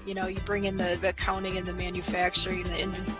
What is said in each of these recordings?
You know, you bring in the accounting and the manufacturing and the inventory.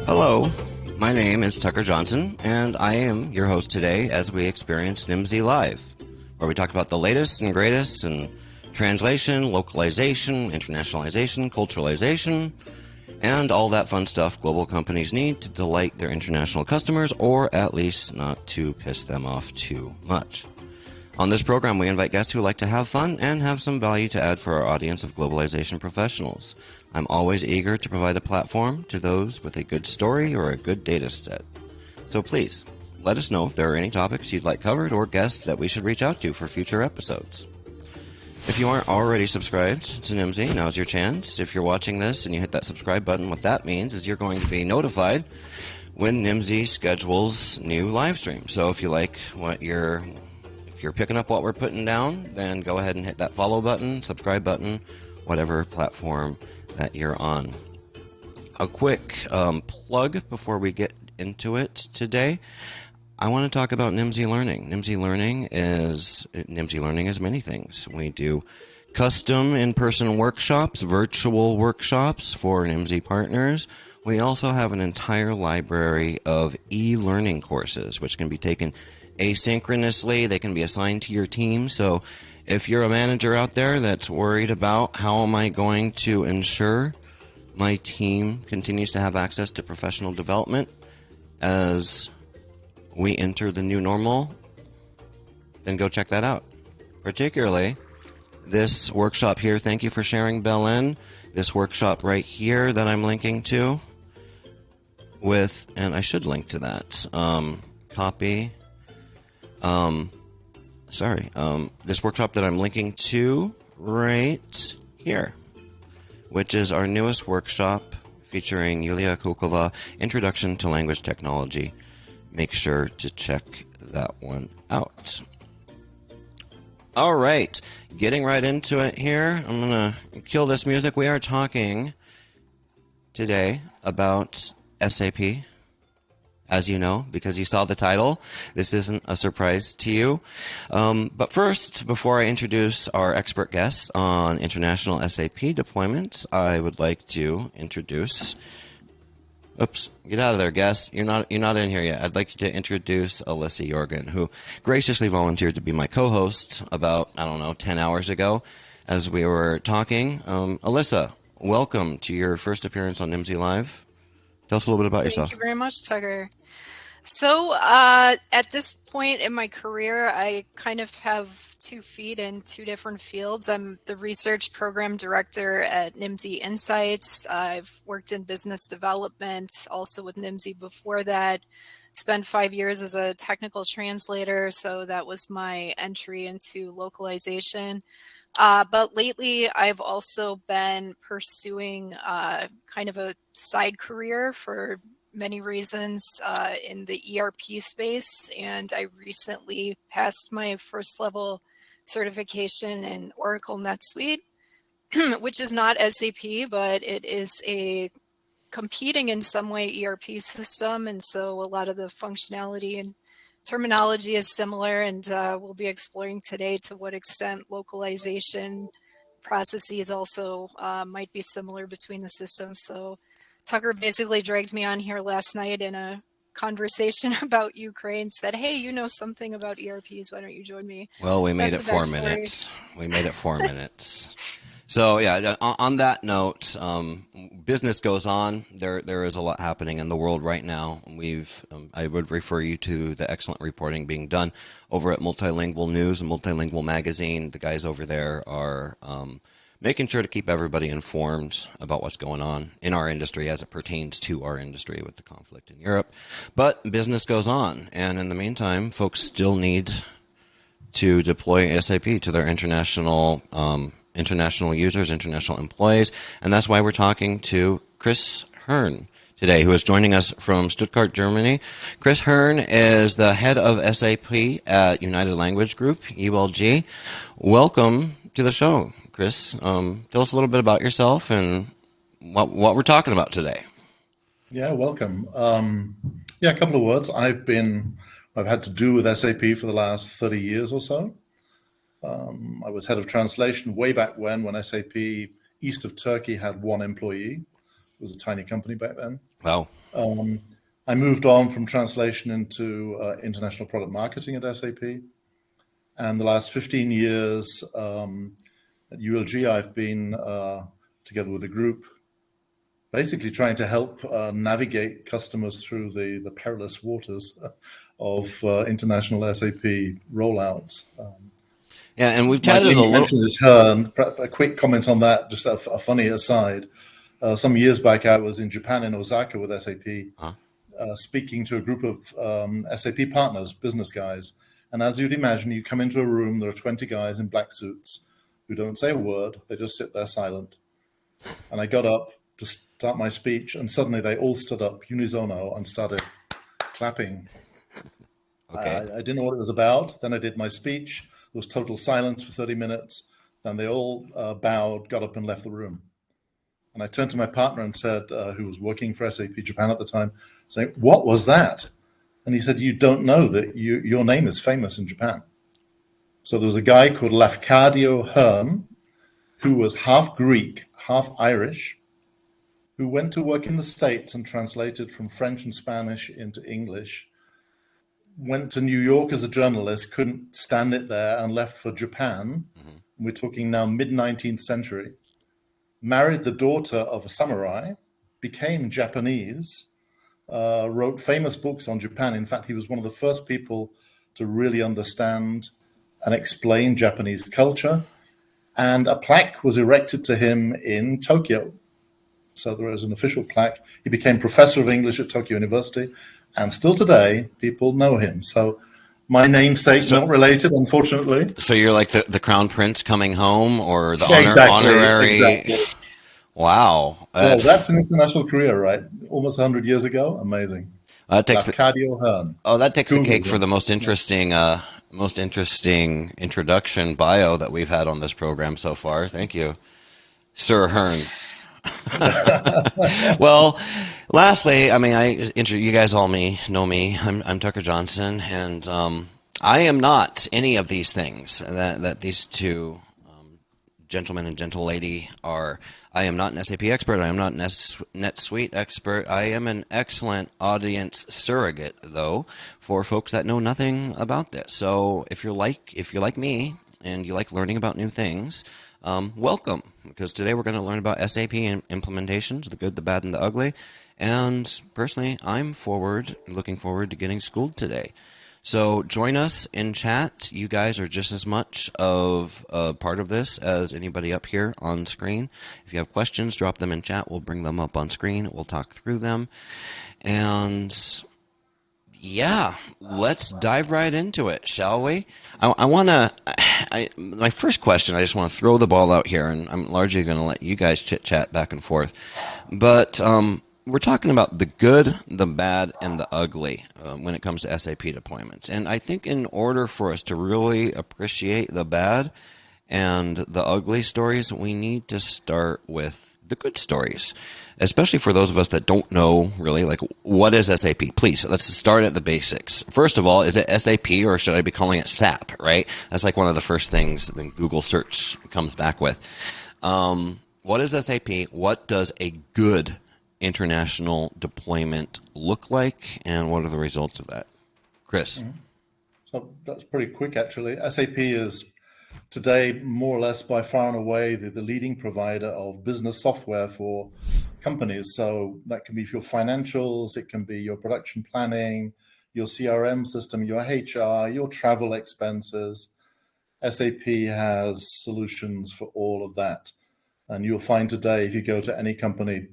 Hello, my name is Tucker Johnson, and I am your host today as we experience Nimdzi Live, where we talk about the latest and greatest in translation, localization, internationalization, culturalization, and all that fun stuff global companies need to delight their international customers, or at least not to piss them off too much. On this program, we invite guests who like to have fun and have some value to add for our audience of globalization professionals. I'm always eager to provide a platform to those with a good story or a good data set. So please, let us know if there are any topics you'd like covered or guests that we should reach out to for future episodes. If you aren't already subscribed to Nimdzi, now's your chance. If you're watching this and you hit that subscribe button, what that means is you're going to be notified when Nimdzi schedules new live streams. So if you like what you're picking up what we're putting down, then go ahead and hit that follow button, subscribe button, whatever platform that you're on. A quick plug before we get into it today. I want to talk about Nimdzi Learning. Nimdzi Learning is many things. We do custom in-person workshops, virtual workshops for Nimdzi partners. We also have an entire library of e-learning courses, which can be taken asynchronously. They can be assigned to your team. So if you're a manager out there that's worried about how am I going to ensure my team continues to have access to professional development as we enter the new normal, then go check that out. Particularly this workshop here. Thank you for sharing, Belen. This workshop right here that I'm linking to with, and I should link to that. Copy. This workshop that I'm linking to right here, which is our newest workshop featuring Yulia Kukova, Introduction to Language Technology. Make sure to check that one out. All right, getting right into it here. I'm going to kill this music. We are talking today about SAP, as you know, because you saw the title. This isn't a surprise to you. But first, before I introduce our expert guests on international SAP deployments, I would like to introduce... Oops, get out of there, guest. You're not in here yet. I'd like to introduce Alyssa Jorgen, who graciously volunteered to be my co-host about, 10 hours ago as we were talking. Alyssa, welcome to your first appearance on Nimdzi Live. Tell us a little bit about yourself. Thank you very much, Tucker. So at this point in my career, I kind of have 2 feet in 2 different fields. I'm the research program director at Nimdzi Insights. I've worked in business development, also with Nimdzi before that. Spent 5 years as a technical translator, so that was my entry into localization. But lately, I've also been pursuing kind of a side career for many reasons in the ERP space, and I recently passed my first level certification in Oracle NetSuite, which is not SAP, but it is a competing in some way ERP system, and so a lot of the functionality and terminology is similar, and we'll be exploring today to what extent localization processes also might be similar between the systems. So Tucker basically dragged me on here last night in a conversation about Ukraine, said, hey, you know something about ERPs, why don't you join me? Well, we made it 4 minutes. We made it 4 minutes. So yeah, on that note, business goes on. There is a lot happening in the world right now. I would refer you to the excellent reporting being done over at Multilingual News and Multilingual Magazine. The guys over there are making sure to keep everybody informed about what's going on in our industry as it pertains to our industry with the conflict in Europe. But business goes on, and in the meantime, folks still need to deploy SAP to their international users, international employees, and that's why we're talking to Chris Hearn today, who is joining us from Stuttgart, Germany. Chris Hearn is the head of SAP at United Lanugage Group, ULG. Welcome to the show, Chris. Tell us a little bit about yourself and what we're talking about today. Yeah, welcome. A couple of words. I've had to do with SAP for the last 30 years or so. I was head of translation way back when SAP east of Turkey had 1 employee. It was a tiny company back then. Wow. I moved on from translation into international product marketing at SAP. And the last 15 years at ULG, I've been together with a group, basically trying to help navigate customers through the perilous waters of international SAP rollouts. Yeah, and we've chatted a little. Mentioned is Hearn. A quick comment on that, just a funny aside. Some years back, I was in Japan, in Osaka, with SAP, speaking to a group of SAP partners, business guys. And as you'd imagine, you come into a room, there are 20 guys in black suits who don't say a word. They just sit there silent. And I got up to start my speech, and suddenly they all stood up unisono and started clapping. Okay. I didn't know what it was about. Then I did my speech. There was total silence for 30 minutes. Then they all bowed, got up and left the room. And I turned to my partner and said, who was working for SAP Japan at the time, saying, what was that? And he said, you don't know that your name is famous in Japan. So there was a guy called Lafcadio Hearn, who was half Greek, half Irish, who went to work in the States and translated from French and Spanish into English, went to New York as a journalist, couldn't stand it there, and left for Japan. Mm-hmm. We're talking now mid-19th century. married the daughter of a samurai, became Japanese, wrote famous books on Japan. In fact, he was one of the first people to really understand and explain Japanese culture. And a plaque was erected to him in Tokyo. So there was an official plaque. He became professor of English at Tokyo University, and still today, people know him. So my namesake, So, not related, unfortunately. so you're like the crown prince coming home, or the Yeah, exactly, honorary. exactly. Wow, Well, that's an international career, right? Almost 100 years ago. Amazing. that takes the, Lafcadio Hearn. that takes the Google cake for him. the most interesting introduction bio that we've had on this program so far. Thank you, Sir Hearn. Well, lastly, I mean, you guys all know me. I'm Tucker Johnson, and I am not any of these things that these two gentleman and gentle lady are. I am not an SAP expert. I am not an NetSuite expert. I am an excellent audience surrogate, though, for folks that know nothing about this. So if you're like me and you like learning about new things, welcome, because today we're going to learn about SAP implementations, the good, the bad, and the ugly. And personally, I'm looking forward to getting schooled today. So join us in chat. You guys are just as much of a part of this as anybody up here on screen. If you have questions, drop them in chat. We'll bring them up on screen. We'll talk through them. And yeah, let's dive right into it, shall we? My first question, I just want to throw the ball out here, and I'm largely going to let you guys chit-chat back and forth. But we're talking about the good, the bad, and the ugly when it comes to SAP deployments. And I think in order for us to really appreciate the bad and the ugly stories, we need to start with the good stories, especially for those of us that don't know really, like, what is SAP? Please, let's start at the basics. First of all, is it SAP or should I be calling it SAP, right? That's like one of the first things the Google search comes back with. What is SAP? What does a good international deployment look like, and what are the results of that? Chris? So that's pretty quick, actually. SAP is today more or less by far and away the leading provider of business software for companies. So that can be for your financials, it can be your production planning, your CRM system, your HR, your travel expenses. SAP has solutions for all of that. And you'll find today, if you go to any company,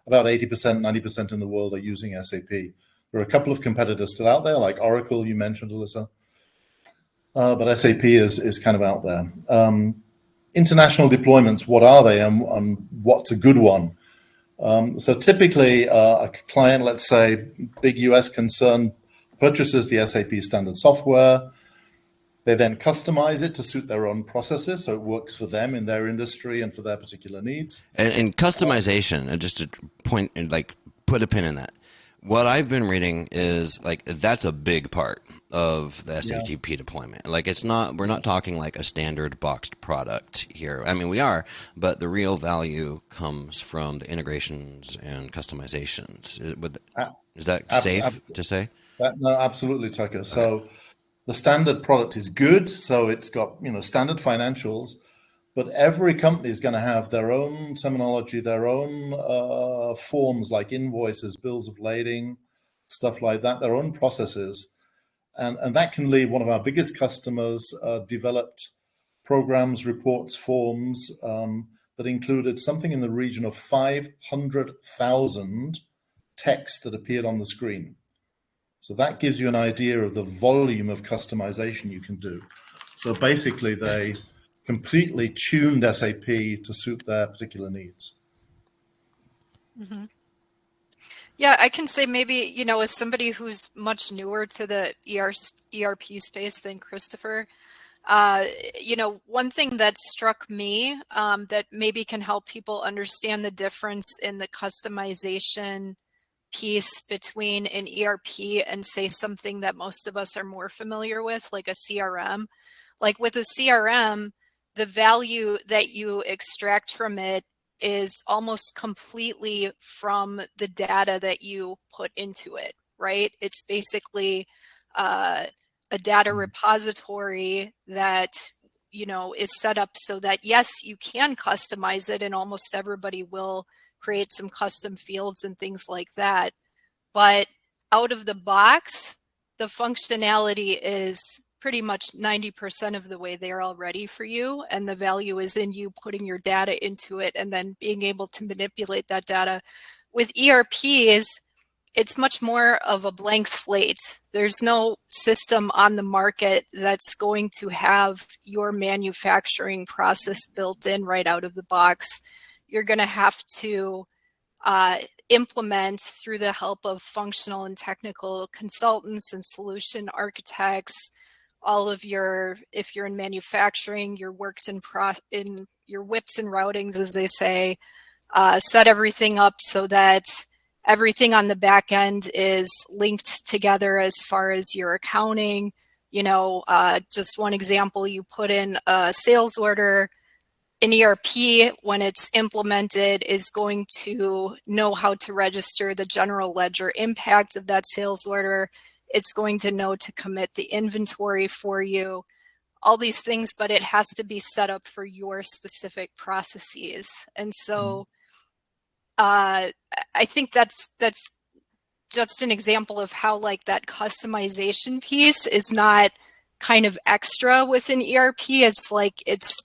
about 80%, 90% in the world are using SAP. There are a couple of competitors still out there, like Oracle, you mentioned, Alyssa. But SAP is kind of out there. International deployments, what are they, and what's a good one? So typically, a client, let's say, big US concern, purchases the SAP standard software. They then customize it to suit their own processes, so it works for them in their industry and for their particular needs. And customization, and just to point and like put a pin in that. What I've been reading is like that's a big part of the SAP deployment. Like we're not talking like a standard boxed product here. I mean, we are, but the real value comes from the integrations and customizations. Is that safe to say? No, absolutely, Tucker. So the standard product is good. So it's got, standard financials, but every company is going to have their own terminology, their own forms like invoices, bills of lading, stuff like that, their own processes. And that can lead one of our biggest customers developed programs, reports, forms that included something in the region of 500,000 texts that appeared on the screen. So that gives you an idea of the volume of customization you can do. So basically, they completely tuned SAP to suit their particular needs. Mm-hmm. Yeah, I can say maybe, as somebody who's much newer to the ERP space than Christopher, one thing that struck me that maybe can help people understand the difference in the customization piece between an ERP and say something that most of us are more familiar with, like a CRM. Like with a CRM, the value that you extract from it is almost completely from the data that you put into it, right? It's basically a data repository that is set up so that, yes, you can customize it, and almost everybody will create some custom fields and things like that. But out of the box, the functionality is pretty much 90% of the way there already for you. And the value is in you putting your data into it and then being able to manipulate that data. With ERPs, it's much more of a blank slate. There's no system on the market that's going to have your manufacturing process built in right out of the box. You're going to have to implement through the help of functional and technical consultants and solution architects, all of your, if you're in manufacturing, your works in your whips and routings, as they say, set everything up so that everything on the back end is linked together as far as your accounting. Just one example, you put in a sales order. An ERP, when it's implemented, is going to know how to register the general ledger impact of that sales order. It's going to know to commit the inventory for you, all these things, but it has to be set up for your specific processes. And so I think that's just an example of how like that customization piece is not kind of extra with an ERP. It's like it's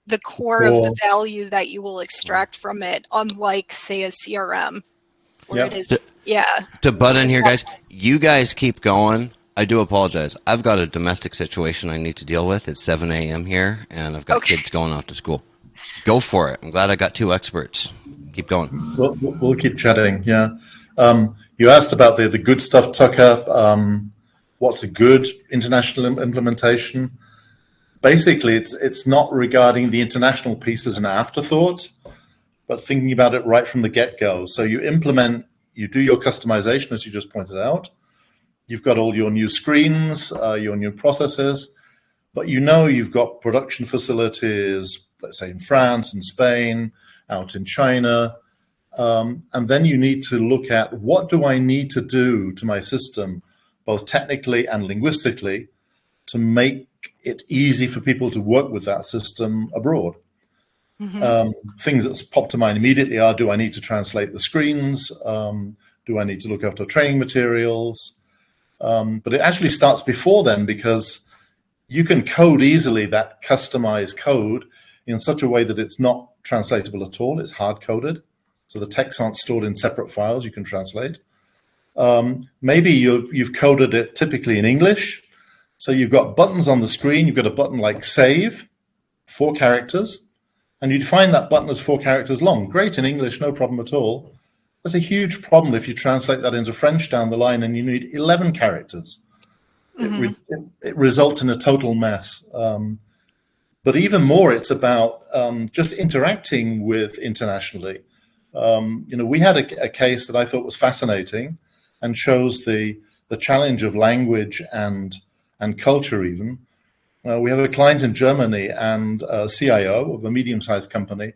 the core of the value that you will extract from it, unlike, say, a CRM, where it is, To butt in here, guys, you guys keep going. I do apologize. I've got a domestic situation I need to deal with. It's 7 a.m. here, and I've got kids going off to school. Go for it. I'm glad I got two experts. Keep going. We'll keep chatting, yeah. You asked about the good stuff, Tucker. What's a good international implementation? Basically, it's not regarding the international piece as an afterthought, but thinking about it right from the get-go. So you do your customization, as you just pointed out. You've got all your new screens, your new processes, but you've got production facilities, let's say in France and Spain, out in China, and then you need to look at what do I need to do to my system, both technically and linguistically, to make it easy for people to work with that system abroad. Things that pop to mind immediately are, do I need to translate the screens? Do I need to look after training materials? But it actually starts before then, because you can code easily that customized code in such a way that it's not translatable at all. It's hard-coded. So the texts aren't stored in separate files you can translate. Maybe you've coded it typically in English. So you've got buttons on the screen. You've got a button like save, 4 characters, and you define that button as 4 characters long. Great in English, no problem at all. That's a huge problem if you translate that into French down the line and you need 11 characters. It results in a total mess. But even more, it's about just interacting with internationally. We had a case that I thought was fascinating and shows the challenge of language and culture even. We have a client in Germany and a CIO of a medium-sized company.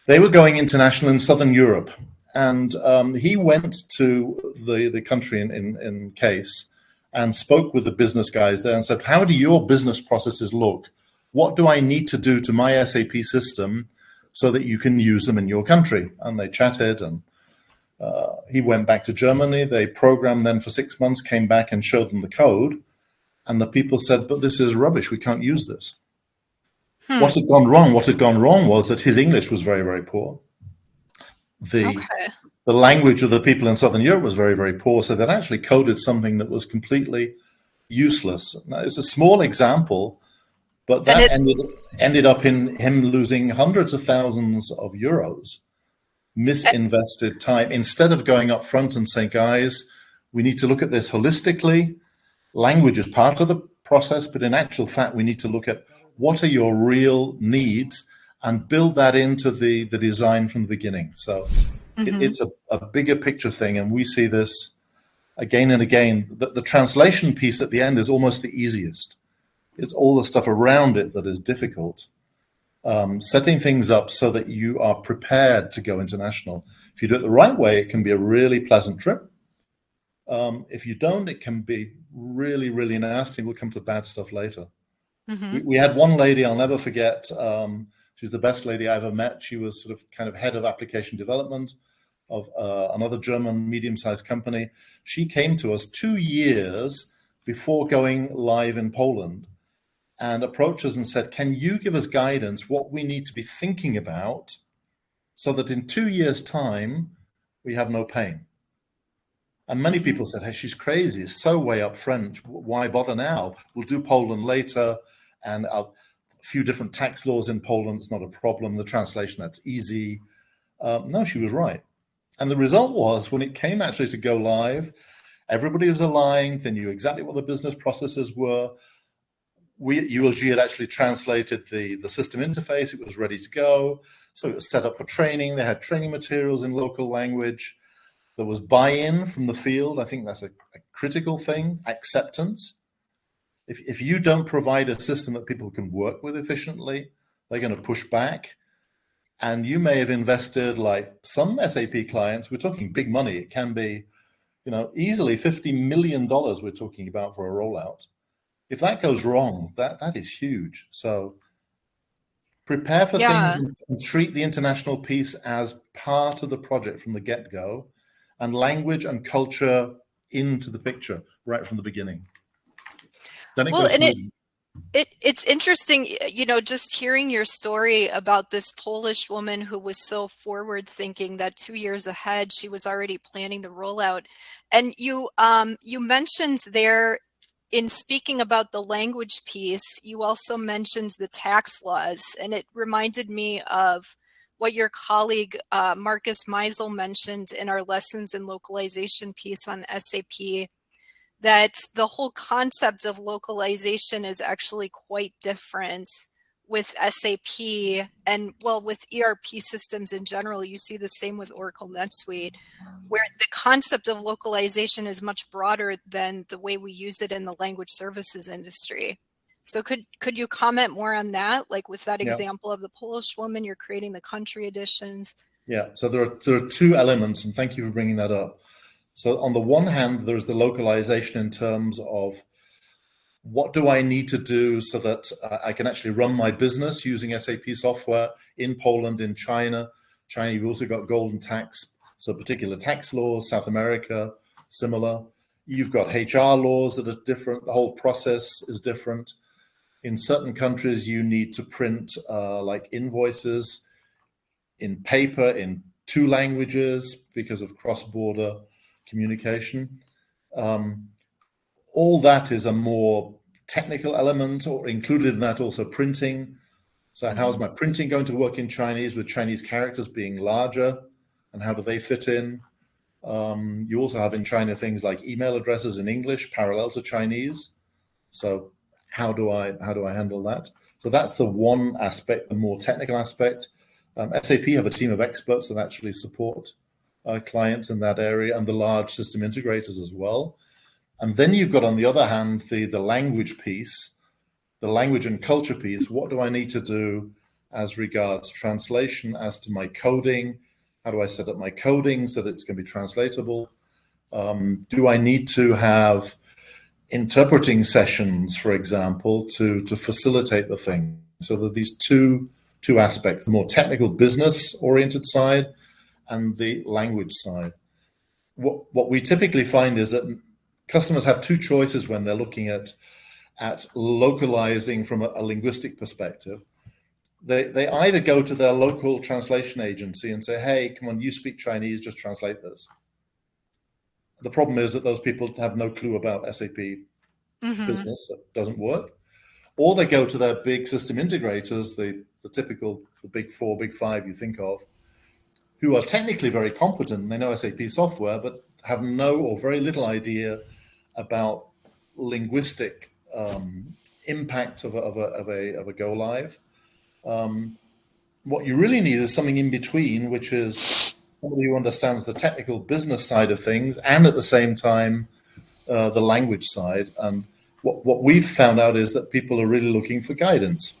They were going international in Southern Europe. And he went to the country in case and spoke with the business guys there and said, how do your business processes look? What do I need to do to my SAP system so that you can use them in your country? And they chatted, and he went back to Germany. They programmed then for 6 months, came back and showed them the code. And the people said, but this is rubbish. We can't use this. What had gone wrong? What had gone wrong was that his English was very, very poor. The language of the people in Southern Europe was very, very poor. So they'd actually coded something that was completely useless. Now, it's a small example, but that ended up in him losing hundreds of thousands of euros, misinvested time. Instead of going up front and saying, guys, we need to look at this holistically. Language is part of the process, but in actual fact, we need to look at what are your real needs and build that into the design from the beginning. So it's a bigger picture thing, and we see this again and again. The translation piece at the end is almost the easiest. It's all the stuff around it that is difficult. Setting things up so that you are prepared to go international. If you do it the right way, it can be a really pleasant trip. If you don't, it can be really, really nasty. We'll come to bad stuff later. We had one lady I'll never forget. She's the best lady I ever met. She was sort of kind of head of application development of another German medium-sized company. She came to us 2 years before going live in Poland and approached us and said, can you give us guidance what we need to be thinking about so that in 2 years' time, we have no pain? And many people said, hey, she's crazy. It's so way up front. Why bother now? We'll do Poland later. And a few different tax laws in Poland, it's not a problem. The translation, that's easy. No, she was right. And the result was, when it came actually to go live, everybody was aligned. They knew exactly what the business processes were. We at ULG had actually translated the system interface. It was ready to go. So it was set up for training. They had training materials in local language. There was buy-in from the field. I think that's a critical thing, acceptance. If you don't provide a system that people can work with efficiently, they're going to push back. And you may have invested, like some SAP clients, we're talking big money. It can be, easily $50 million we're talking about for a rollout. If that goes wrong, that is huge. So prepare for things and treat the international piece as part of the project from the get-go, and language and culture into the picture right from the beginning. Then it goes smoothly. It's interesting, just hearing your story about this Polish woman who was so forward thinking that 2 years ahead, she was already planning the rollout. And you mentioned there, in speaking about the language piece, you also mentioned the tax laws, and it reminded me of what your colleague Marcus Meisel mentioned in our lessons in localization piece on SAP, that the whole concept of localization is actually quite different with SAP and, well, with ERP systems in general. You see the same with Oracle NetSuite, where the concept of localization is much broader than the way we use it in the language services industry. So could you comment more on that? Like with that example of the Polish woman, you're creating the country editions. Yeah, so there are two elements, and thank you for bringing that up. So on the one hand, there's the localization in terms of what do I need to do so that I can actually run my business using SAP software in Poland, in China. China, you've also got golden tax, so particular tax laws. South America, similar. You've got HR laws that are different. The whole process is different. In certain countries, you need to print like invoices in paper in 2 languages because of cross-border communication. All that is a more technical element, or included in that also printing. So how's my printing going to work in Chinese with Chinese characters being larger, and how do they fit in? You also have in China things like email addresses in English parallel to Chinese. So how do I handle that? So that's the one aspect, the more technical aspect. SAP have a team of experts that actually support clients in that area, and the large system integrators as well. And then you've got, on the other hand, the language piece, the language and culture piece. What do I need to do as regards translation, as to my coding? How do I set up my coding so that it's going to be translatable? Do I need to have interpreting sessions, for example, to facilitate the thing? So that these two aspects, the more technical business-oriented side and the language side. What we typically find is that customers have 2 choices when they're looking at localizing from a linguistic perspective. They either go to their local translation agency and say, hey, come on, you speak Chinese, just translate this. The problem is that those people have no clue about SAP business. That doesn't work. Or they go to their big system integrators, the typical, the big 4, big 5 you think of, who are technically very competent. They know SAP software, but have no or very little idea about linguistic impact of a go live. What you really need is something in between, which is somebody who understands the technical business side of things and at the same time the language side. And what we've found out is that people are really looking for guidance.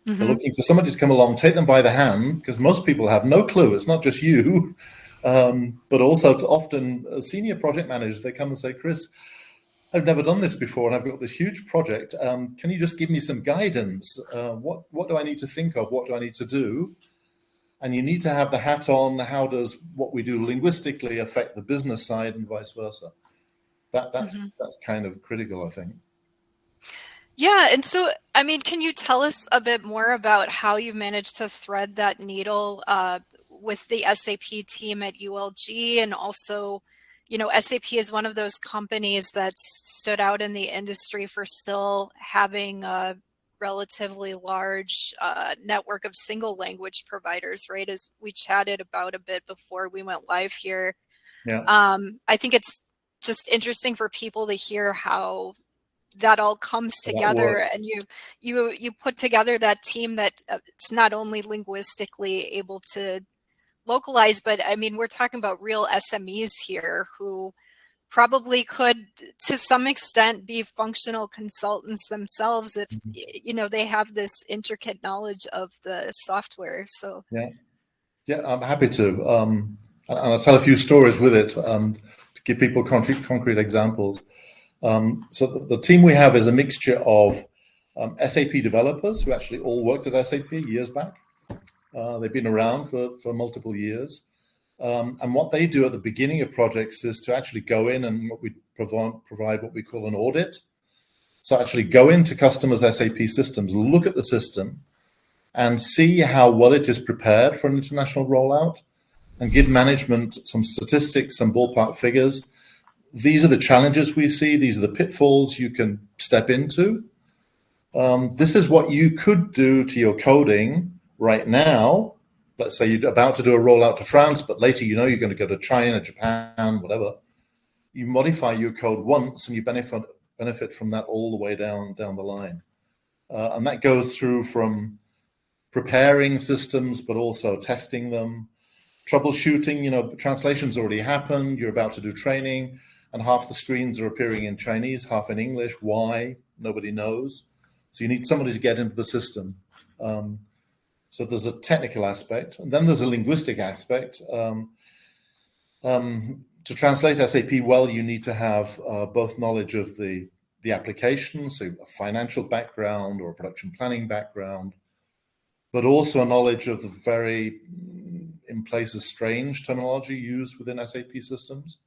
They're looking for somebody to come along, take them by the hand, because most people have no clue. It's not just you, but also often senior project managers. They come and say, Chris, I've never done this before, and I've got this huge project. Can you just give me some guidance? What do I need to think of? What do I need to do? And you need to have the hat on. How does what we do linguistically affect the business side, and vice versa? That's kind of critical, I think. Yeah, and so, I mean, can you tell us a bit more about how you managed to thread that needle with the SAP team at ULG? And also, you know, SAP is one of those companies that stood out in the industry for still having a relatively large network of single language providers, right? As we chatted about a bit before we went live here. Yeah. I think it's just interesting for people to hear how that all comes together, and you put together that team that it's not only linguistically able to localize, but I mean, we're talking about real SMEs here who probably could to some extent be functional consultants themselves if you know they have this intricate knowledge of the software. So yeah, I'm happy to, and I'll tell a few stories with it to give people concrete examples. So the team we have is a mixture of SAP developers who actually all worked at SAP years back. They've been around for multiple years. And what they do at the beginning of projects is to actually go in and what we provide what we call an audit. So actually go into customers' SAP systems, look at the system, and see how well it is prepared for an international rollout, and give management some statistics, some ballpark figures. These are the challenges we see. These are the pitfalls you can step into. This is what you could do to your coding right now. Let's say you're about to do a rollout to France, but later you know you're going to go to China, Japan, whatever. You modify your code once and you benefit from that all the way down the line. And that goes through from preparing systems, but also testing them, troubleshooting. You know, translation's already happened. You're about to do training, and half the screens are appearing in Chinese, half in English. Why? Nobody knows. So you need somebody to get into the system. So there's a technical aspect, and then there's a linguistic aspect. To translate SAP well, you need to have both knowledge of the application, so a financial background or a production planning background, but also a knowledge of the very, in places, strange terminology used within SAP systems.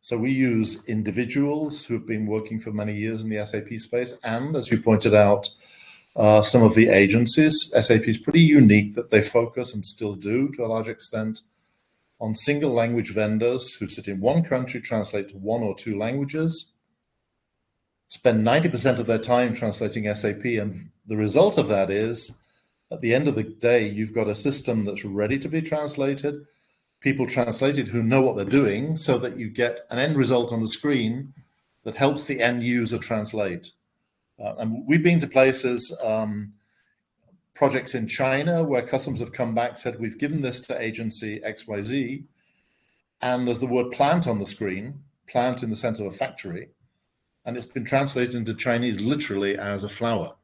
So we use individuals who've been working for many years in the SAP space, and as you pointed out, some of the agencies. SAP is pretty unique that they focus, and still do to a large extent, on single language vendors who sit in one country, translate to one or two languages, spend 90% of their time translating SAP, and the result of that is, at the end of the day, you've got a system that's ready to be translated, people translated who know what they're doing, so that you get an end result on the screen that helps the end user translate. And we've been to places, projects in China, where customers have come back, said, we've given this to agency XYZ, and there's the word plant on the screen, plant in the sense of a factory, and it's been translated into Chinese literally as a flower.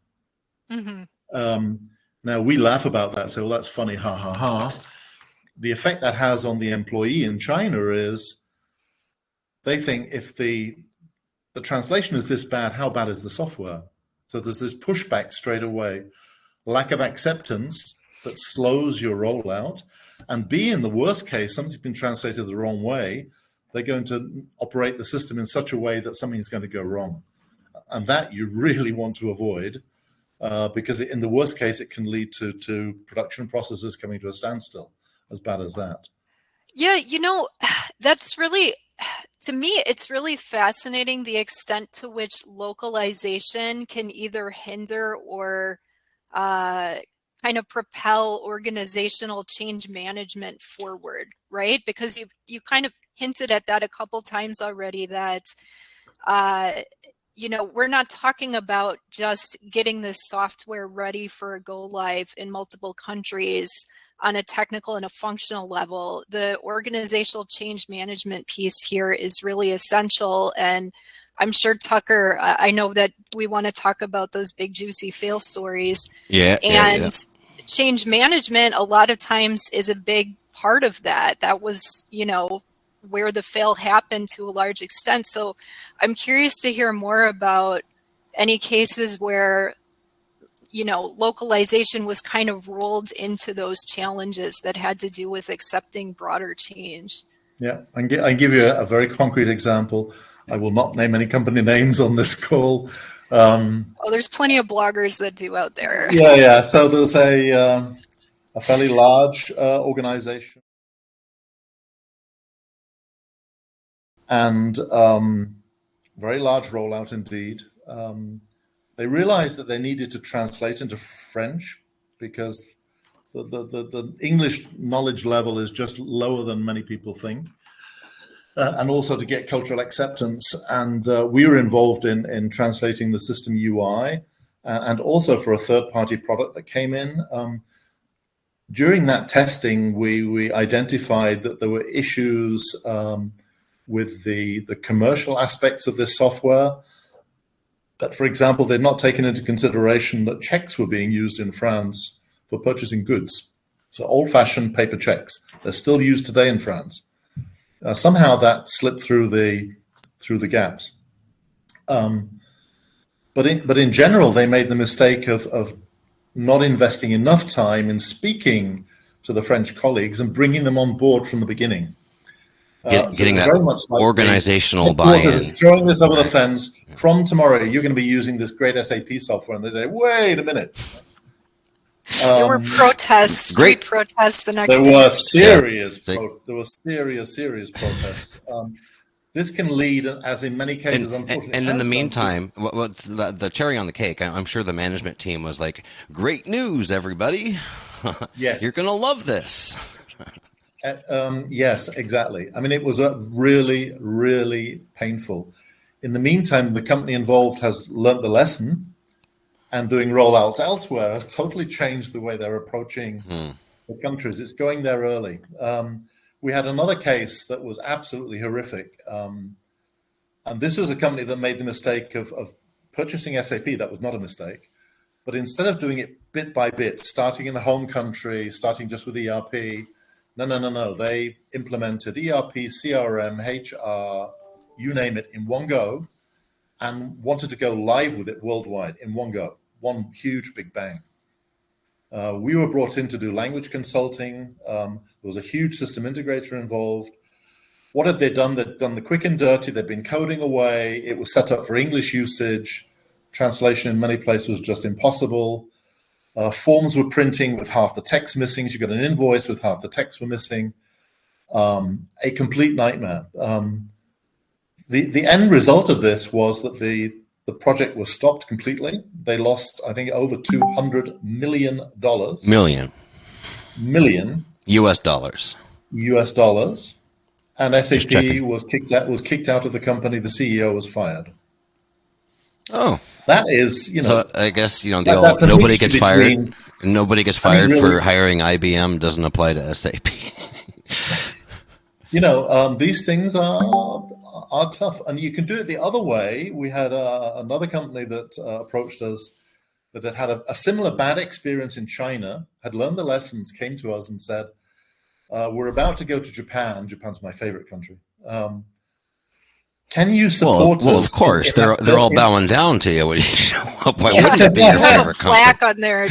Now, we laugh about that, say, well, that's funny, ha, ha, ha. The effect that has on the employee in China is they think if the translation is this bad, how bad is the software? So there's this pushback straight away, lack of acceptance that slows your rollout. And B, in the worst case, something's been translated the wrong way, they're going to operate the system in such a way that something's going to go wrong. And that you really want to avoid, because in the worst case, it can lead to production processes coming to a standstill, as bad as that. Yeah, you know, that's really, to me, it's really fascinating the extent to which localization can either hinder or kind of propel organizational change management forward, right? Because you kind of hinted at that a couple times already, that you know, we're not talking about just getting this software ready for a go live in multiple countries on a technical and a functional level. The organizational change management piece here is really essential. And I'm sure, Tucker, I know that we want to talk about those big juicy fail stories. And change management a lot of times is a big part of that. That was, you know, where the fail happened to a large extent. So I'm curious to hear more about any cases where, you know, localization was kind of rolled into those challenges that had to do with accepting broader change. Yeah, I give you a very concrete example. I will not name any company names on this call. Oh, there's plenty of bloggers that do out there. Yeah. So there's a fairly large organization, and very large rollout indeed. They realized that they needed to translate into French because the English knowledge level is just lower than many people think. And also to get cultural acceptance. And we were involved in translating the system UI and also for a third-party product that came in. During that testing, we identified that there were issues with the commercial aspects of this software. That, for example, they'd not taken into consideration that checks were being used in France for purchasing goods. So old-fashioned paper checks. They're still used today in France. Somehow that slipped through the gaps. But in general, they made the mistake of not investing enough time in speaking to the French colleagues and bringing them on board from the beginning. Getting that very much like organizational buy-in. Throwing this over the fence. From tomorrow, you're going to be using this great SAP software. And they say, wait a minute. There were protests, street protests the next day. There were serious protests. This can lead, as in many cases, unfortunately. And in the meantime, the cherry on the cake, I'm sure the management team was like, great news, everybody. Yes. You're going to love this. Yes, exactly. I mean, it was really, really painful. In the meantime, the company involved has learnt the lesson, and doing rollouts elsewhere has totally changed the way they're approaching the countries. It's going there early. We had another case that was absolutely horrific. And this was a company that made the mistake of purchasing SAP. That was not a mistake. But instead of doing it bit by bit, starting in the home country, starting just with ERP, no. They implemented ERP, CRM, HR, you name it, in one go, and wanted to go live with it worldwide in one go, one huge big bang. We were brought in to do language consulting. There was a huge system integrator involved. What had they done? They'd done the quick and dirty. They'd been coding away. It was set up for English usage. Translation in many places was just impossible. Forms were printing with half the text missing. You got an invoice with half the text were missing. A complete nightmare. The end result of this was that the project was stopped completely. They lost, I think, over $200 million. Million. US dollars. US dollars. And SAP was kicked out of the company. The CEO was fired. Oh. That is, So I guess, nobody gets fired. Nobody gets fired for hiring IBM doesn't apply to SAP. These things are tough, and you can do it the other way. We had another company that approached us that had had a similar bad experience in China, had learned the lessons, came to us and said, we're about to go to Japan. Japan's my favorite country. Can you support us? Well, of course. They're all bowing down to you when you show up. Why wouldn't it be your favorite country? Plaque on their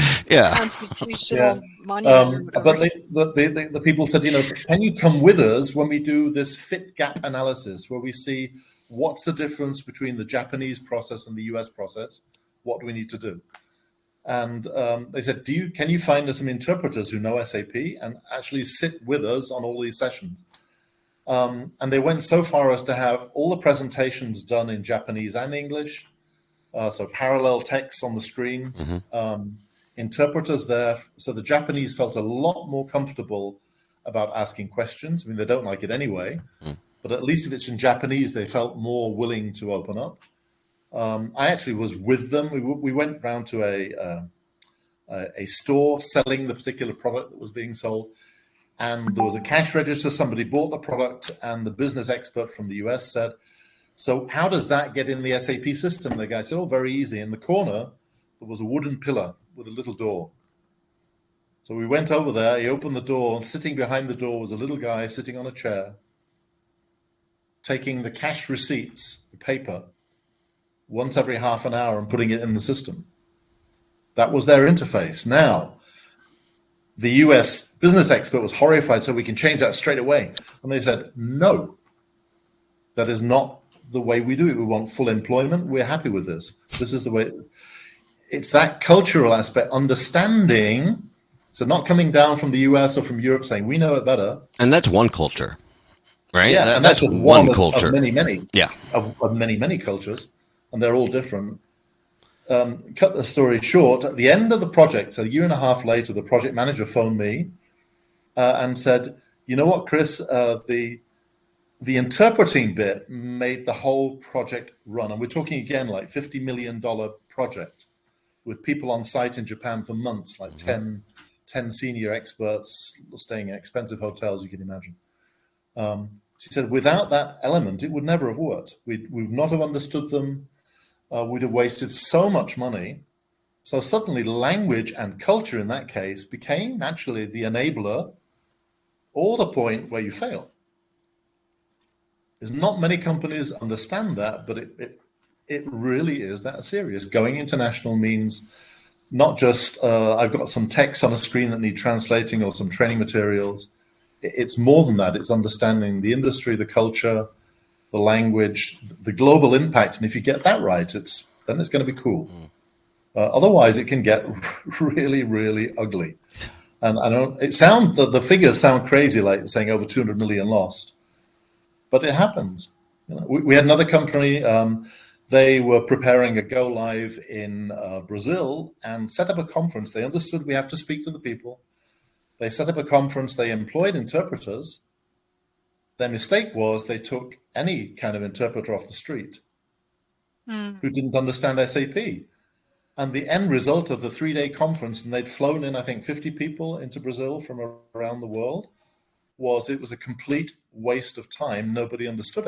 constitutional monument. But the people said, can you come with us when we do this fit gap analysis, where we see what's the difference between the Japanese process and the US process? What do we need to do? And they said, can you find us some interpreters who know SAP and actually sit with us on all these sessions? And they went so far as to have all the presentations done in Japanese and English, so parallel text on the screen, interpreters there. So the Japanese felt a lot more comfortable about asking questions. I mean, they don't like it anyway, but at least if it's in Japanese, they felt more willing to open up. I actually was with them. We went round to a store selling the particular product that was being sold. And there was a cash register. Somebody bought the product, and the business expert from the US said, so how does that get in the SAP system? The guy said, very easy. In the corner, there was a wooden pillar with a little door. So we went over there. He opened the door, and sitting behind the door was a little guy sitting on a chair. taking the cash receipts, the paper, once every half an hour and putting it in the system. That was their interface. Now, the US business expert was horrified, so we can change that straight away. And they said, no, that is not the way we do it. We want full employment. We're happy with this. This is the way. It's that cultural aspect, understanding. So not coming down from the US or from Europe saying, we know it better. And that's one culture, right? Yeah, and that's just one of, culture. Of many, yeah. Of many cultures. And they're all different. Cut the story short, at the end of the project, a year and a half later, the project manager phoned me and said, you know what, Chris, the interpreting bit made the whole project run. And we're talking again like $50 million project with people on site in Japan for months, like 10 senior experts staying in expensive hotels, you can imagine. She said, without that element, it would never have worked. We would not have understood them. We'd have wasted so much money. So suddenly language and culture in that case became actually the enabler or the point where you fail. There's not many companies understand that, but it really is that serious. Going international means not just I've got some text on a screen that need translating or some training materials. It's more than that. It's understanding the industry, the culture, the language, the global impact, and if you get that right, then it's going to be cool. Otherwise, it can get really, really ugly. And the figures sound crazy, like saying over 200 million lost, but it happened. We had another company. They were preparing a go live in Brazil and set up a conference. They understood we have to speak to the people. They set up a conference. They employed interpreters. Their mistake was they took any kind of interpreter off the street who didn't understand SAP. And the end result of the 3-day conference, and they'd flown in, I think, 50 people into Brazil from around the world, it was a complete waste of time. Nobody understood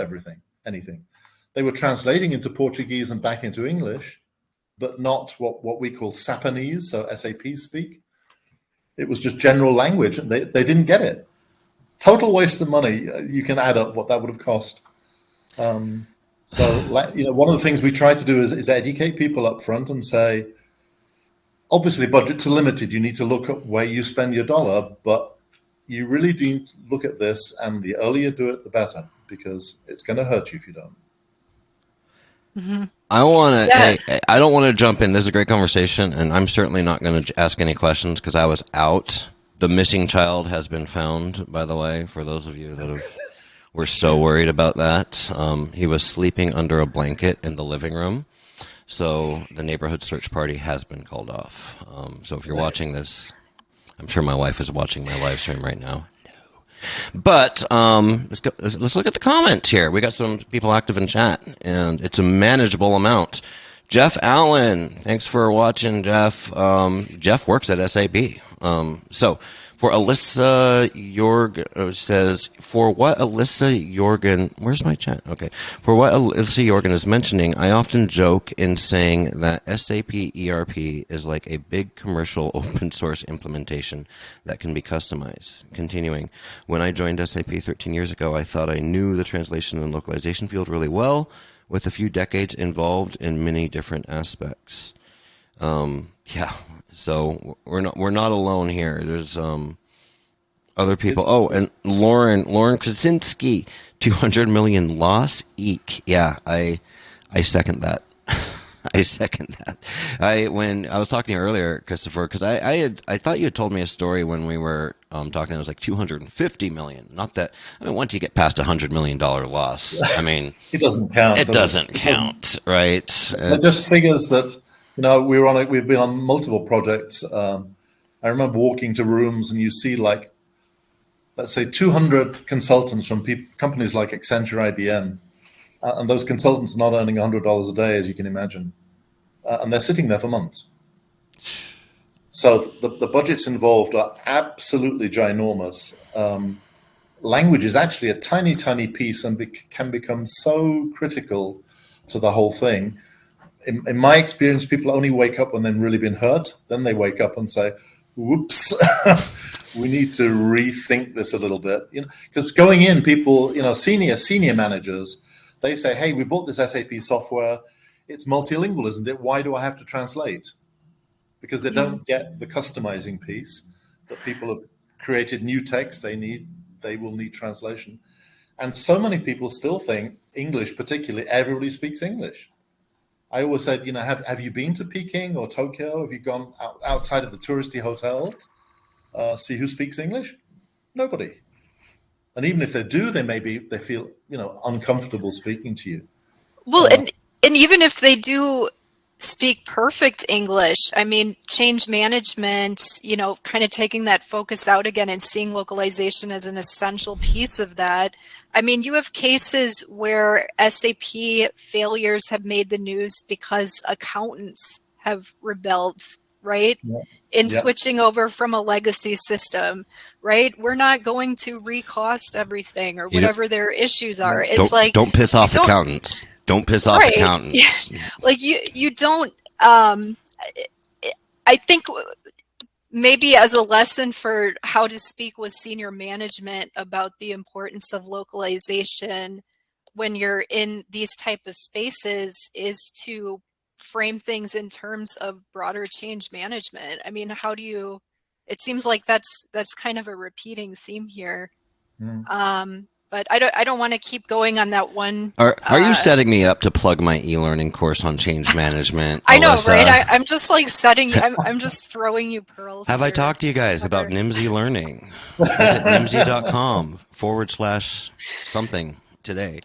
anything. They were translating into Portuguese and back into English, but not what we call Sapanese, so SAP speak. It was just general language, and they didn't get it. Total waste of money. You can add up what that would have cost. One of the things we try to do is educate people up front and say, obviously budgets are limited. You need to look at where you spend your dollar, but you really do look at this, and the earlier you do it, the better, because it's going to hurt you if you don't. Mm-hmm. I don't want to jump in. This is a great conversation, and I'm certainly not going to ask any questions because I was out. The missing child has been found, by the way, for those of you that were so worried about that. He was sleeping under a blanket in the living room, so the neighborhood search party has been called off. So if you're watching this, I'm sure my wife is watching my live stream right now. But let's look at the comments here. We got some people active in chat, and it's a manageable amount. Jeff Allen, thanks for watching, Jeff. Jeff works at SAP. So for Alyssa Jorgen says, for what Alyssa Jorgen, where's my chat? Okay. For what Alyssa Jorgen is mentioning, I often joke in saying that SAP ERP is like a big commercial open source implementation that can be customized. Continuing, when I joined SAP 13 years ago, I thought I knew the translation and localization field really well, with a few decades involved in many different aspects. Yeah. So we're not alone here. There's other people. Oh, and Lauren Krasinski, 200 million loss. Eek. Yeah, I second that. I second that. When I was talking earlier, Christopher, because I thought you had told me a story when we were talking. It was like 250 million. Not that. I mean, once you get past $100 million loss, I mean, it doesn't count. It doesn't count, right? It just figures that. We've been on multiple projects. I remember walking to rooms and you see like, let's say 200 consultants from companies like Accenture, IBM, and those consultants are not earning $100 a day, as you can imagine. And they're sitting there for months. So the budgets involved are absolutely ginormous. Language is actually a tiny, tiny piece and can become so critical to the whole thing. In my experience, people only wake up when they've really been hurt. Then they wake up and say, whoops, we need to rethink this a little bit. Because going in, people, senior managers, they say, hey, we bought this SAP software. It's multilingual, isn't it? Why do I have to translate? Because they don't get the customizing piece that people have created new text. They will need translation. And so many people still think English, particularly, everybody speaks English. I always said, have you been to Peking or Tokyo? Have you gone outside of the touristy hotels? See who speaks English? Nobody. And even if they do, they feel uncomfortable speaking to you. Well, and even if they do speak perfect English, I mean, change management, kind of taking that focus out again and seeing localization as an essential piece of that. I mean, you have cases where SAP failures have made the news because accountants have rebelled, right? Yeah. In switching over from a legacy system, right? We're not going to recost everything or whatever their issues are. It's don't piss off accountants. Don't piss off accountants. Like you don't. I think maybe as a lesson for how to speak with senior management about the importance of localization when you're in these type of spaces is to frame things in terms of broader change management. I mean, how do you? It seems like that's kind of a repeating theme here. But I don't want to keep going on that one. Are you setting me up to plug my e-learning course on change management? I know, right? I'm just like setting you. I'm just throwing you pearls. Have I talked to you guys about Nimdzi Learning? Visit nimdzi.com/something today.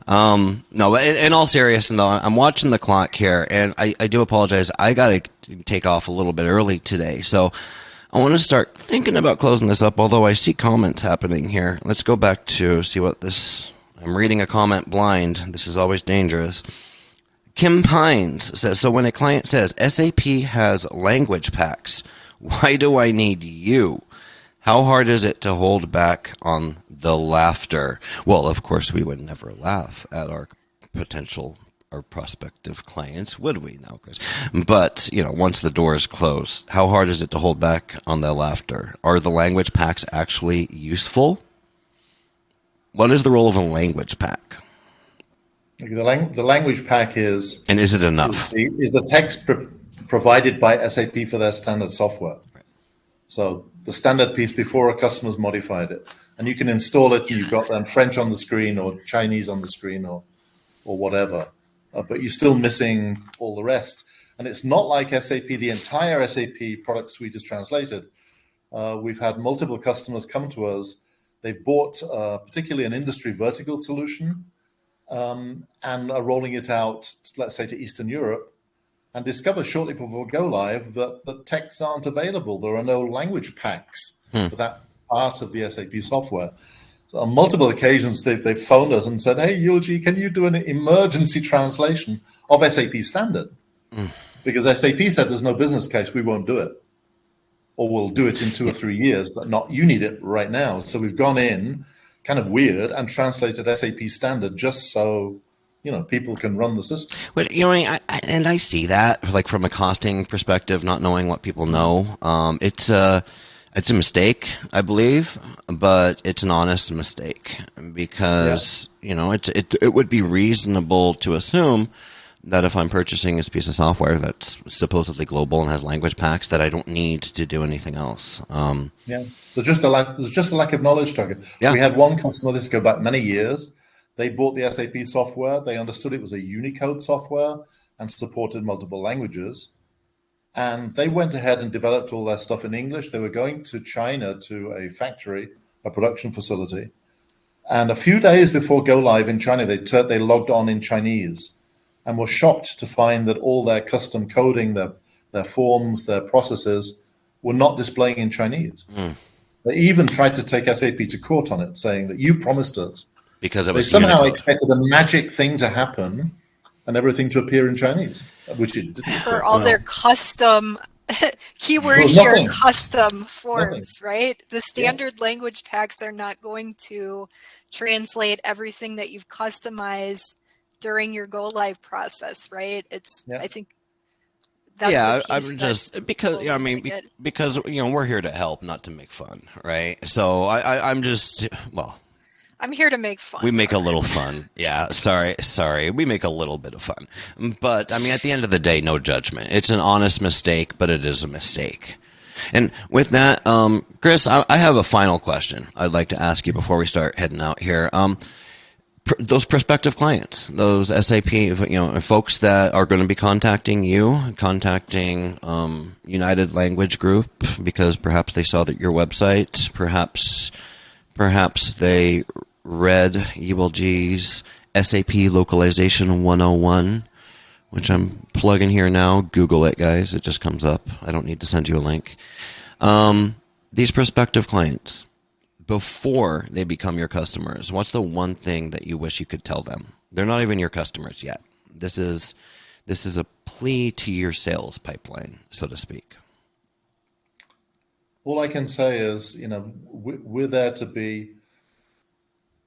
No, in all seriousness, though, I'm watching the clock here, and I do apologize. I got to take off a little bit early today, so I want to start thinking about closing this up, although I see comments happening here. Let's go back to see what this... I'm reading a comment blind. This is always dangerous. Kim Pines says, so when a client says, SAP has language packs, why do I need you? How hard is it to hold back on the laughter? Well, of course, we would never laugh at our prospective clients, would we now, Chris? But, once the door is closed, how hard is it to hold back on the laughter? Are the language packs actually useful? What is the role of a language pack? The language pack is... And is it enough? Is the text provided by SAP for their standard software. Right. So the standard piece before a customer's modified it. And you can install it, and you've got them French on the screen or Chinese on the screen or whatever. But you're still missing all the rest. And it's not like SAP, the entire SAP product suite is translated. We've had multiple customers come to us. They've bought particularly an industry vertical solution and are rolling it out, let's say, to Eastern Europe, and discover shortly before go live that the texts aren't available. There are no language packs for that part of the SAP software. So on multiple occasions, they've phoned us and said, hey, Yulji, can you do an emergency translation of SAP standard? Because SAP said there's no business case, we won't do it. Or we'll do it in 2 or 3 years, but not, you need it right now. So we've gone in, kind of weird, and translated SAP standard just so, people can run the system. But, I see that, like from a costing perspective, not knowing what people know. It's a mistake, I believe, but it's an honest mistake because, it would be reasonable to assume that if I'm purchasing this piece of software that's supposedly global and has language packs, that I don't need to do anything else. There's just a lack of knowledge, Tucker. Yeah. We had one customer, this go back many years. They bought the SAP software. They understood it was a Unicode software and supported multiple languages. And they went ahead and developed all their stuff in English. They were going to China to a factory, a production facility. And a few days before go live in China, they logged on in Chinese and were shocked to find that all their custom coding, their forms, their processes were not displaying in Chinese. They even tried to take SAP to court on it, saying that you promised us. Because it was they somehow expected a magic thing to happen and everything to appear in Chinese, which it didn't. For all their custom, keyword here, custom forms, right? The standard language packs are not going to translate everything that you've customized during your go live process, right? I think That's Yeah, the I'm piece that just because people I need to mean get. because we're here to help, not to make fun, right? So I'm just well, I'm here to make we fun, make a Tucker. little fun. Yeah, sorry, we make a little bit of fun, but I mean at the end of the day, no judgment. It's an honest mistake, but it is a mistake. And with that, Chris, I have a final question I'd like to ask you before we start heading out here. Those prospective clients, those SAP, folks that are going to be contacting you, contacting United Language Group because perhaps they saw that your website, perhaps they read Yiwelji's SAP Localization 101, which I'm plugging here now. Google it, guys. It just comes up. I don't need to send you a link. These prospective clients, before they become your customers, what's the one thing that you wish you could tell them? They're not even your customers yet. This is a plea to your sales pipeline, so to speak. All I can say is, we're there to be,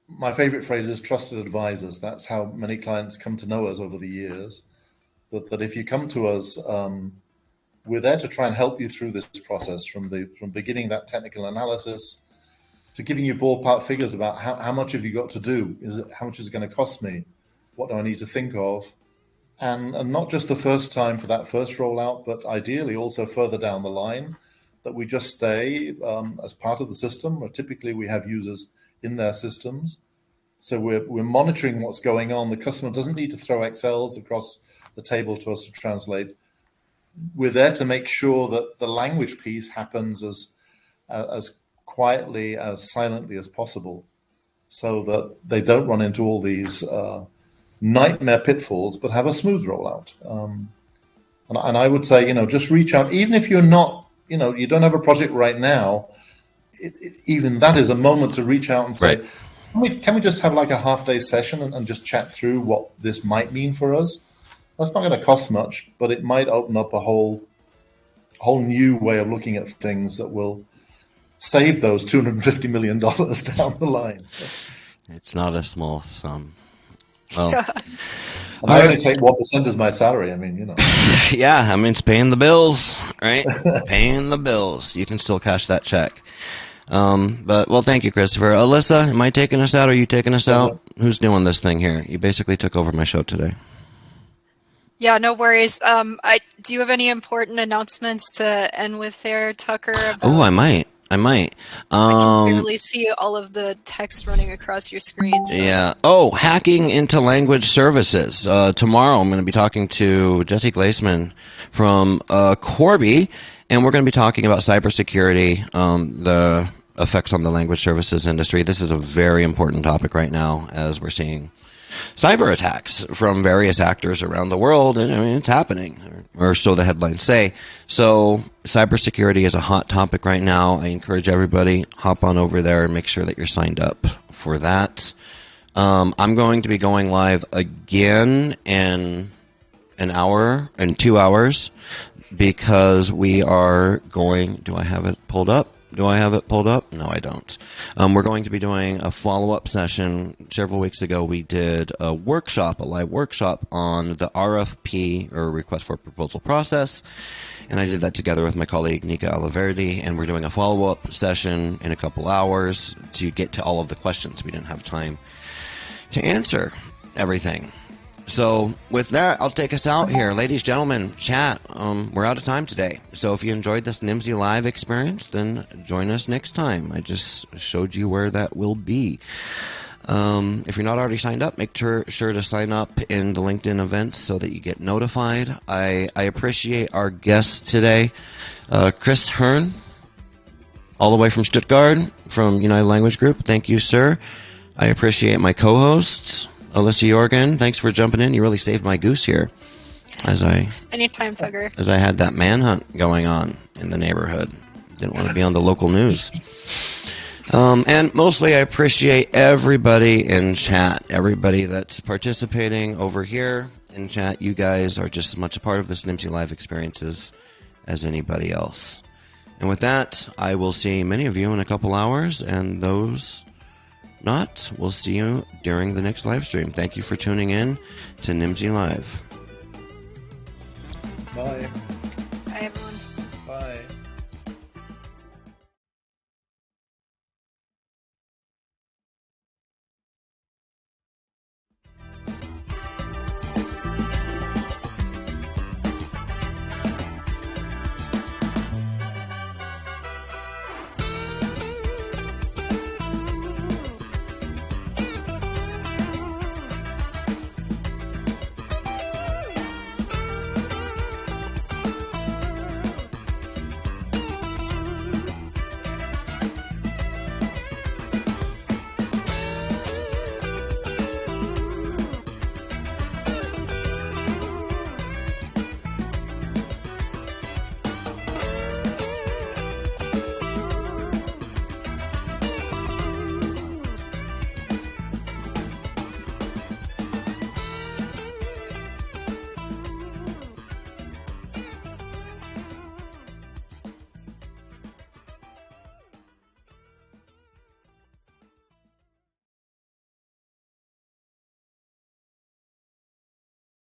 my favorite phrase is trusted advisors. That's how many clients come to know us over the years. That if you come to us, we're there to try and help you through this process from beginning that technical analysis to giving you ballpark figures about how much have you got to do? How much is it going to cost me? What do I need to think of? And not just the first time for that first rollout, but ideally also further down the line, that we just stay as part of the system. Where typically we have users in their systems. So we're monitoring what's going on. The customer doesn't need to throw Excels across the table to us to translate. We're there to make sure that the language piece happens as quietly, as silently as possible, so that they don't run into all these nightmare pitfalls, but have a smooth rollout. And I would say, just reach out, even if you're not, you don't have a project right now. Even that is a moment to reach out and say, right. Can we just have like a half-day session and just chat through what this might mean for us? That's not going to cost much, but it might open up a whole new way of looking at things that will save those $250 million down the line. It's not a small sum. Well, and I only take 1% as my salary. I mean, Yeah, I mean, it's paying the bills, right? Paying the bills. You can still cash that check. But thank you, Christopher. Alyssa, am I taking us out or are you taking us out? Who's doing this thing here? You basically took over my show today. Yeah, no worries. Do you have any important announcements to end with there, Tucker? Oh, I might. I can barely see all of the text running across your screen. So. Yeah. Oh, hacking into language services. Tomorrow I'm going to be talking to Jesse Glaisman from Corby, and we're going to be talking about cybersecurity, the effects on the language services industry. This is a very important topic right now as we're seeing cyber attacks from various actors around the world, and I mean it's happening, or so the headlines say. So cybersecurity is a hot topic right now. I encourage everybody, hop on over there and make sure that you're signed up for that. I'm going to be going live again in an hour and 2 hours because we are going. Do I have it pulled up? No, I don't. We're going to be doing a follow-up session. Several weeks ago, we did a live workshop on the RFP, or request for proposal process, and I did that together with my colleague Nika Alaverdi, and we're doing a follow-up session in a couple hours to get to all of the questions. We didn't have time to answer everything. So with that, I'll take us out here. Ladies, gentlemen, chat, we're out of time today. So if you enjoyed this Nimdzi Live experience, then join us next time. I just showed you where that will be. If you're not already signed up, make sure to sign up in the LinkedIn events so that you get notified. I appreciate our guest today, Chris Hearn, all the way from Stuttgart, from United Language Group. Thank you, sir. I appreciate my co-hosts, Alyssa Jorgen, thanks for jumping in. You really saved my goose here. Anytime, Tugger. As I had that manhunt going on in the neighborhood. Didn't want to be on the local news. And mostly I appreciate everybody in chat, everybody that's participating over here in chat. You guys are just as much a part of this Nimdzi Live experiences as anybody else. And with that, I will see many of you in a couple hours, and those not, we'll see you during the next live stream. Thank you for tuning in to Nimdzi Live. Bye. everyone. Bye.